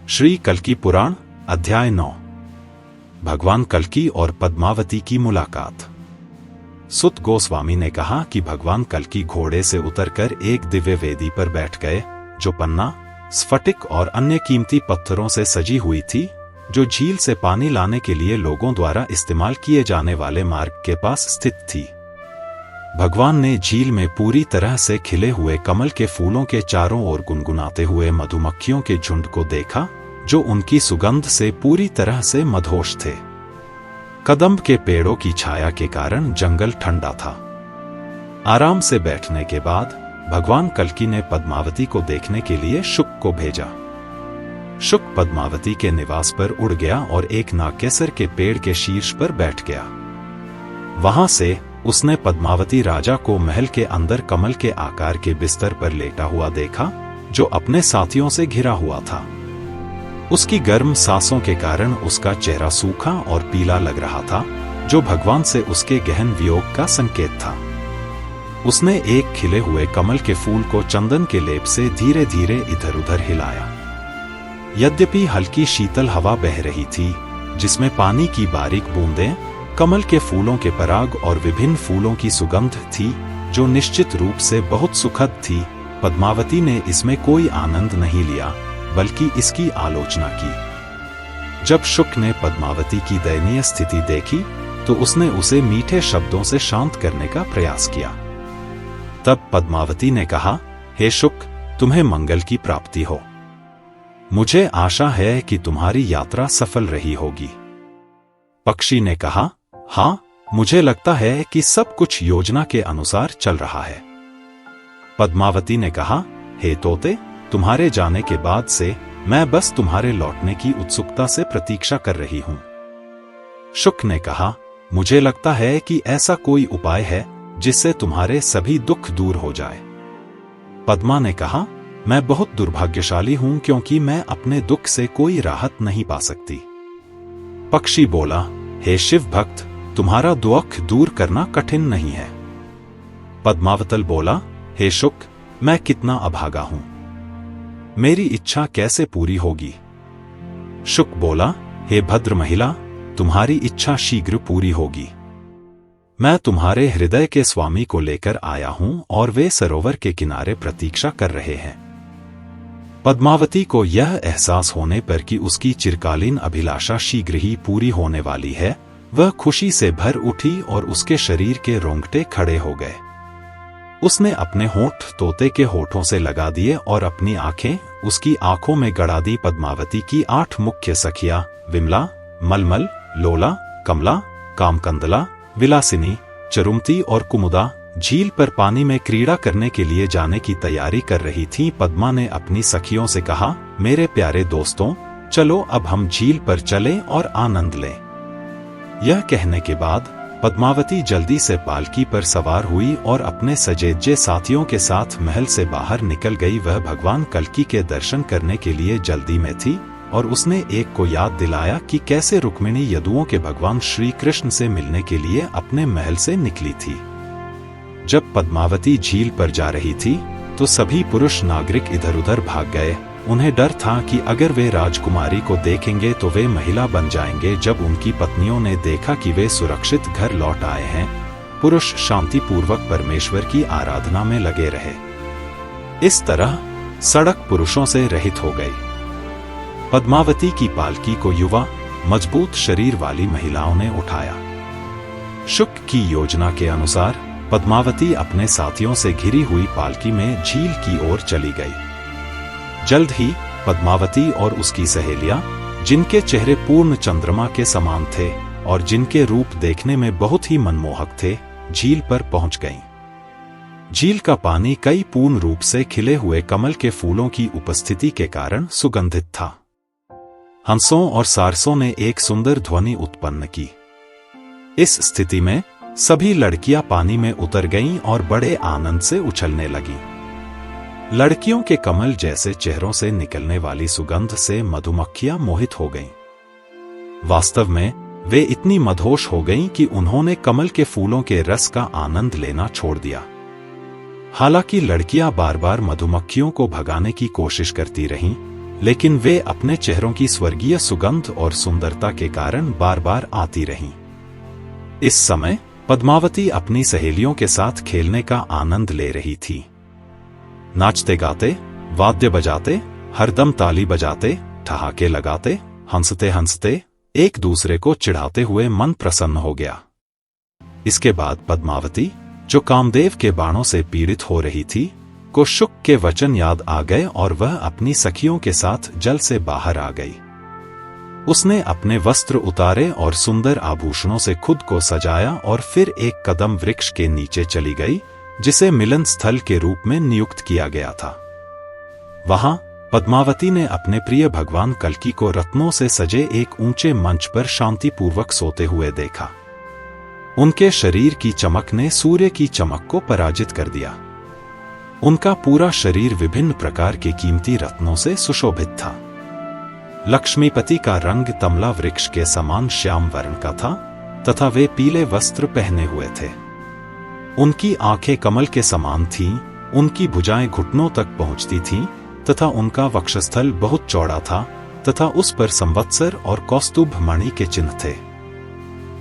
श्री कल्की पुराण अध्याय 9। भगवान कल्की और पद्मावती की मुलाकात। सुत गोस्वामी ने कहा कि भगवान कल्की घोड़े से उतरकर एक दिव्य वेदी पर बैठ गए, जो पन्ना, स्फटिक और अन्य कीमती पत्थरों से सजी हुई थी, जो झील से पानी लाने के लिए लोगों द्वारा इस्तेमाल किए जाने वाले मार्ग के पास स्थित थी। भगवान ने झील में पूरी तरह से खिले हुए कमल के फूलों के चारों ओर गुनगुनाते हुए मधुमक्खियों के झुंड को देखा, जो उनकी सुगंध से पूरी तरह से मदहोश थे। कदम्ब के पेड़ों की छाया के कारण जंगल ठंडा था। आराम से बैठने के बाद भगवान कल्की ने पद्मावती को देखने के लिए शुक को भेजा। शुक पद्मावती के निवास पर उड़ गया और एक नागकेसर के पेड़ के शीर्ष पर बैठ गया। वहां से उसने पद्मावती राजा को महल के अंदर कमल के आकार के बिस्तर पर लेटा हुआ देखा, जो अपने साथियों से घिरा हुआ था। उसकी गर्म सांसों के कारण उसका चेहरा सूखा और पीला लग रहा था, जो भगवान से उसके गहन वियोग का संकेत था। उसने एक खिले हुए कमल के फूल को चंदन के लेप से धीरे धीरे इधर उधर हिलाया। यद्यपि हल्की शीतल हवा बह रही थी, जिसमें पानी की बारीक बूंदें, कमल के फूलों के पराग और विभिन्न फूलों की सुगंध थी, जो निश्चित रूप से बहुत सुखद थी, पद्मावती ने इसमें कोई आनंद नहीं लिया, बल्कि इसकी आलोचना की। जब शुक ने पद्मावती की दयनीय स्थिति देखी, तो उसने उसे मीठे शब्दों से शांत करने का प्रयास किया। तब पद्मावती ने कहा, हे शुक, तुम्हें मंगल की प्राप्ति हो। मुझे आशा है कि तुम्हारी यात्रा सफल रही होगी। पक्षी ने कहा, हाँ, मुझे लगता है कि सब कुछ योजना के अनुसार चल रहा है। पद्मावती ने कहा, हे तोते, तुम्हारे जाने के बाद से मैं बस तुम्हारे लौटने की उत्सुकता से प्रतीक्षा कर रही हूं। शुक ने कहा, मुझे लगता है कि ऐसा कोई उपाय है जिससे तुम्हारे सभी दुख दूर हो जाए। पद्मा ने कहा, मैं बहुत दुर्भाग्यशाली हूं, क्योंकि मैं अपने दुख से कोई राहत नहीं पा सकती। पक्षी बोला, हे शिव भक्त, तुम्हारा दुख दूर करना कठिन नहीं है। पद्मावतल बोला, हे शुक, मैं कितना अभागा हूं, मेरी इच्छा कैसे पूरी होगी। शुक बोला, हे भद्र महिला, तुम्हारी इच्छा शीघ्र पूरी होगी। मैं तुम्हारे हृदय के स्वामी को लेकर आया हूं और वे सरोवर के किनारे प्रतीक्षा कर रहे हैं। पद्मावती को यह एहसास होने पर कि उसकी चिरकालीन अभिलाषा शीघ्र ही पूरी होने वाली है, वह खुशी से भर उठी और उसके शरीर के रोंगटे खड़े हो गए। उसने अपने होंठ तोते के होठों से लगा दिए और अपनी आंखें उसकी आंखों में गड़ा दी। पद्मावती की 8 मुख्य सखियां, विमला, मलमल, लोला, कमला, कामकंदला, विलासिनी, चरुमती और कुमुदा, झील पर पानी में क्रीड़ा करने के लिए जाने की तैयारी कर रही थीं। पद्मा ने अपनी सखियों से कहा, मेरे प्यारे दोस्तों, चलो अब हम झील पर चलें और आनंद लें। यह कहने के बाद पद्मावती जल्दी से पालकी पर सवार हुई और अपने सजेजे साथियों के साथ महल से बाहर निकल गई। वह भगवान कल्की के दर्शन करने के लिए जल्दी में थी और उसने एक को याद दिलाया कि कैसे रुक्मिणी यदुओं के भगवान श्री कृष्ण से मिलने के लिए अपने महल से निकली थी। जब पद्मावती झील पर जा रही थी, तो सभी पुरुष नागरिक इधर उधर भाग गए। उन्हें डर था कि अगर वे राजकुमारी को देखेंगे तो वे महिला बन जाएंगे। जब उनकी पत्नियों ने देखा कि वे सुरक्षित घर लौट आए हैं, पुरुष शांतिपूर्वक परमेश्वर की आराधना में लगे रहे। इस तरह सड़क पुरुषों से रहित हो गई। पद्मावती की पालकी को युवा, मजबूत शरीर वाली महिलाओं ने उठाया। शुक की योजना के अनुसार पद्मावती अपने साथियों से घिरी हुई पालकी में झील की ओर चली गई। जल्द ही पद्मावती और उसकी सहेलियां, जिनके चेहरे पूर्ण चंद्रमा के समान थे और जिनके रूप देखने में बहुत ही मनमोहक थे, झील पर पहुंच गईं। झील का पानी कई पूर्ण रूप से खिले हुए कमल के फूलों की उपस्थिति के कारण सुगंधित था। हंसों और सारसों ने एक सुंदर ध्वनि उत्पन्न की। इस स्थिति में सभी लड़कियां पानी में उतर गईं और बड़े आनंद से उछलने लगीं। लड़कियों के कमल जैसे चेहरों से निकलने वाली सुगंध से मधुमक्खियां मोहित हो गईं। वास्तव में वे इतनी मदहोश हो गईं कि उन्होंने कमल के फूलों के रस का आनंद लेना छोड़ दिया। हालांकि लड़कियां बार बार मधुमक्खियों को भगाने की कोशिश करती रहीं, लेकिन वे अपने चेहरों की स्वर्गीय सुगंध और सुंदरता के कारण बार बार आती रहीं। इस समय पद्मावती अपनी सहेलियों के साथ खेलने का आनंद ले रही थी। नाचते गाते, वाद्य बजाते, हरदम ताली बजाते, ठहाके लगाते, हंसते हंसते, एक दूसरे को चिढ़ाते हुए मन प्रसन्न हो गया। इसके बाद पद्मावती, जो कामदेव के बाणों से पीड़ित हो रही थी, को शुक के वचन याद आ गए और वह अपनी सखियों के साथ जल से बाहर आ गई। उसने अपने वस्त्र उतारे और सुंदर आभूषणों से खुद को सजाया और फिर एक कदम वृक्ष के नीचे चली गई, जिसे मिलन स्थल के रूप में नियुक्त किया गया था। वहां पद्मावती ने अपने प्रिय भगवान कल्की को रत्नों से सजे एक ऊंचे मंच पर शांतिपूर्वक सोते हुए देखा। उनके शरीर की चमक ने सूर्य की चमक को पराजित कर दिया। उनका पूरा शरीर विभिन्न प्रकार के कीमती रत्नों से सुशोभित था। लक्ष्मीपति का रंग तमला वृक्ष के समान श्याम वर्ण का था तथा वे पीले वस्त्र पहने हुए थे। उनकी आंखें कमल के समान थीं, उनकी भुजाएं घुटनों तक पहुंचती थीं तथा उनका वक्षस्थल बहुत चौड़ा था तथा उस पर संवत्सर और कौस्तुभ मणि के चिन्ह थे।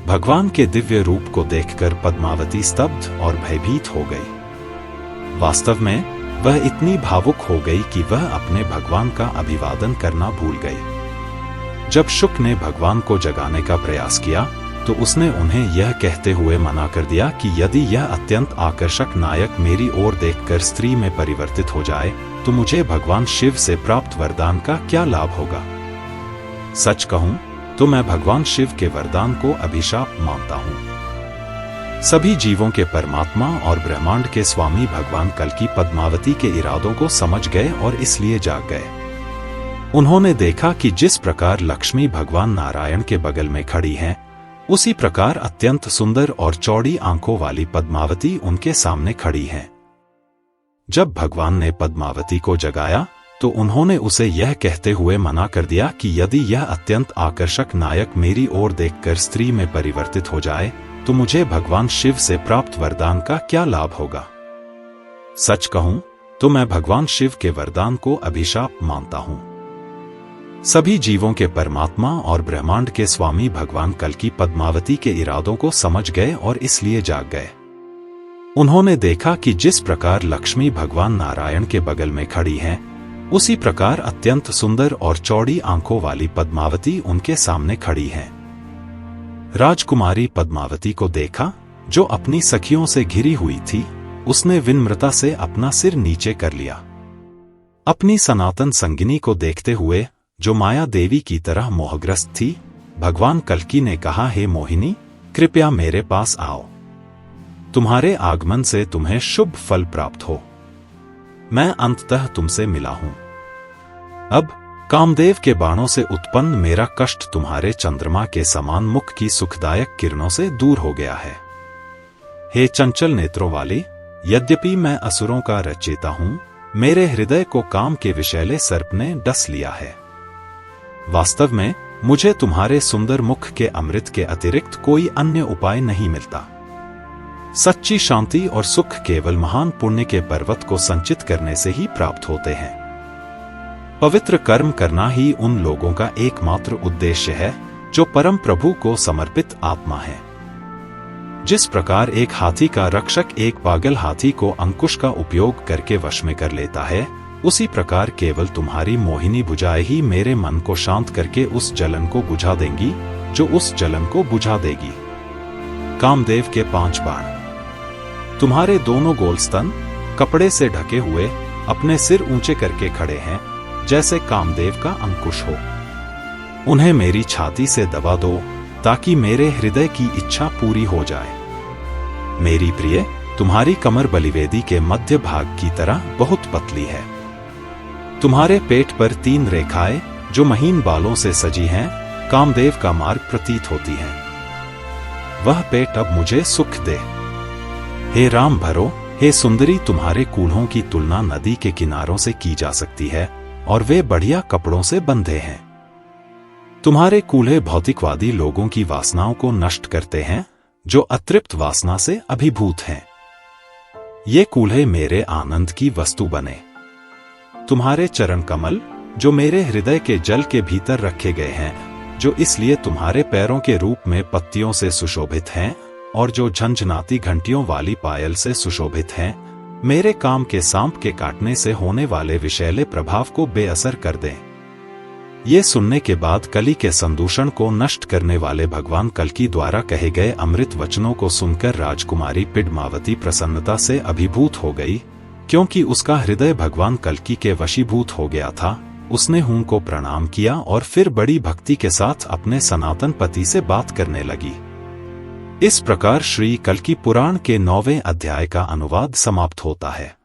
भगवान के दिव्य रूप को देखकर पद्मावती स्तब्ध और भयभीत हो गई। वास्तव में वह इतनी भावुक हो गई कि वह अपने भगवान का अभिवादन करना भूल गई। जब शुक ने भगवान को जगाने का प्रयास किया तो उसने उन्हें यह कहते हुए मना कर दिया कि यदि यह अत्यंत आकर्षक नायक मेरी ओर देखकर स्त्री में परिवर्तित हो जाए तो मुझे भगवान शिव से प्राप्त वरदान का क्या लाभ होगा। सच कहूं तो मैं भगवान शिव के वरदान को अभिशाप मानता हूं। सभी जीवों के परमात्मा और ब्रह्मांड के स्वामी भगवान कल्की पद्मावती के इरादों को समझ गए और इसलिए जाग गए। उन्होंने देखा कि जिस प्रकार लक्ष्मी भगवान नारायण के बगल में खड़ी हैं, उसी प्रकार अत्यंत सुंदर और चौड़ी आंखों वाली पद्मावती उनके सामने खड़ी है। जब भगवान ने पद्मावती को जगाया तो उन्होंने उसे यह कहते हुए मना कर दिया कि यदि यह अत्यंत आकर्षक नायक मेरी ओर देखकर स्त्री में परिवर्तित हो जाए तो मुझे भगवान शिव से प्राप्त वरदान का क्या लाभ होगा। सच कहूं तो मैं भगवान शिव के वरदान को अभिशाप मानता हूं। सभी जीवों के परमात्मा और ब्रह्मांड के स्वामी भगवान कल्की पद्मावती के इरादों को समझ गए और इसलिए जाग गए। उन्होंने देखा कि जिस प्रकार लक्ष्मी भगवान नारायण के बगल में खड़ी हैं, उसी प्रकार अत्यंत सुंदर और चौड़ी आंखों वाली पद्मावती उनके सामने खड़ी है। राजकुमारी पद्मावती को देखा, जो अपनी सखियों से घिरी हुई थी। उसने विनम्रता से अपना सिर नीचे कर लिया। अपनी सनातन संगिनी को देखते हुए, जो माया देवी की तरह मोहग्रस्त थी, भगवान कल्की ने कहा, हे मोहिनी, कृपया मेरे पास आओ। तुम्हारे आगमन से तुम्हें शुभ फल प्राप्त हो। मैं अंततः तुमसे मिला हूं। अब कामदेव के बाणों से उत्पन्न मेरा कष्ट तुम्हारे चंद्रमा के समान मुख की सुखदायक किरणों से दूर हो गया है। हे चंचल नेत्रों वाली, यद्यपि मैं असुरों का रचयिता हूं, मेरे हृदय को काम के विषैले सर्प ने डस लिया है। वास्तव में मुझे तुम्हारे सुंदर मुख के अमृत के अतिरिक्त कोई अन्य उपाय नहीं मिलता। सच्ची शांति और सुख केवल महान पुण्य के पर्वत को संचित करने से ही प्राप्त होते हैं। पवित्र कर्म करना ही उन लोगों का एकमात्र उद्देश्य है जो परम प्रभु को समर्पित आत्मा है। जिस प्रकार एक हाथी का रक्षक एक पागल हाथी को अंकुश का उपयोग करके वश में कर लेता है, उसी प्रकार केवल तुम्हारी मोहिनी भुजाएं ही मेरे मन को शांत करके उस जलन को बुझा देंगी जो उस जलन को बुझा देगी। कामदेव के 5 बाण। तुम्हारे दोनों गोल स्तन कपड़े से ढके हुए अपने सिर ऊंचे करके खड़े हैं, जैसे कामदेव का अंकुश हो। उन्हें मेरी छाती से दबा दो ताकि मेरे हृदय की इच्छा पूरी हो जाए। मेरी प्रिय, तुम्हारी कमर बलिवेदी के मध्य भाग की तरह बहुत पतली है। तुम्हारे पेट पर 3 रेखाएं जो महीन बालों से सजी हैं, कामदेव का मार्ग प्रतीत होती हैं। वह पेट अब मुझे सुख दे। हे राम भरो, हे सुंदरी, तुम्हारे कूल्हों की तुलना नदी के किनारों से की जा सकती है और वे बढ़िया कपड़ों से बंधे हैं। तुम्हारे कूल्हे भौतिकवादी लोगों की वासनाओं को नष्ट करते हैं, जो अतृप्त वासना से अभिभूत हैं। ये कूल्हे मेरे आनंद की वस्तु बने। तुम्हारे चरण कमल जो मेरे हृदय के जल के भीतर रखे गए हैं, जो इसलिए तुम्हारे पैरों के रूप में पत्तियों से सुशोभित हैं और जो झंझनाती घंटियों वाली पायल से सुशोभित हैं, मेरे काम के सांप के काटने से होने वाले विषैले प्रभाव को बेअसर कर दें। ये सुनने के बाद कली के संदूषण को नष्ट करने वाले भगवान कल्कि द्वारा कहे गए अमृत वचनों को सुनकर राजकुमारी पिडमावती प्रसन्नता से अभिभूत हो गई, क्योंकि उसका हृदय भगवान कल्कि के वशीभूत हो गया था। उसने उनको प्रणाम किया और फिर बड़ी भक्ति के साथ अपने सनातन पति से बात करने लगी। इस प्रकार श्री कल्कि पुराण के 9वें अध्याय का अनुवाद समाप्त होता है।